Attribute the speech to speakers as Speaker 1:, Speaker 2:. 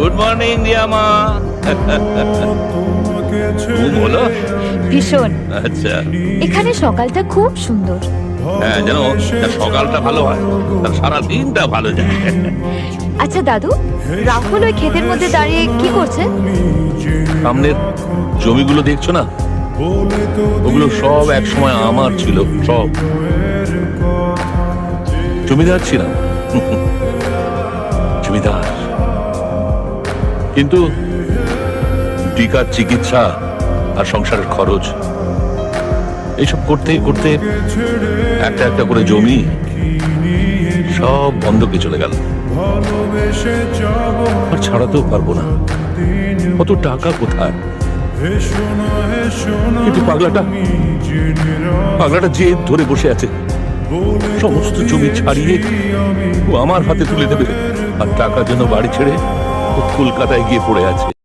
Speaker 1: Good morning রিয়ামা। ঘুম হলো?
Speaker 2: ভীষণ।
Speaker 1: আচ্ছা।
Speaker 2: এখানে সকালটা খুব সুন্দর।
Speaker 1: হ্যাঁ, যেন তার সকালটা ভালো হয়, তার সারা দিনটা ভালো যায়।
Speaker 2: আচ্ছা দাদু, রাহুল ওই ক্ষেতের মধ্যে দাঁড়িয়ে কি করছে?
Speaker 1: সামনের জমিগুলো দেখছো না, ওগুলো সব এক সময় আমার ছিল, সব। জমিদার ছিলাম, জমিদার। কিন্তু টিকার চিকিৎসা আর সংসারের খরচ এইসব করতে করতে একটা একটা করে জমি সব বন্ধকে চলে গেল। আর ছাড়াতেও পারবো না, কত টাকা কোথায়। কিন্তু পাগলাটা জেদ ধরে বসে আছে, সমস্ত জমি ছাড়িয়ে ও আমার হাতে তুলে দেবে। আর টাকার জন্য বাড়ি ছেড়ে ও কলকাতায় গিয়ে পড়ে আছে।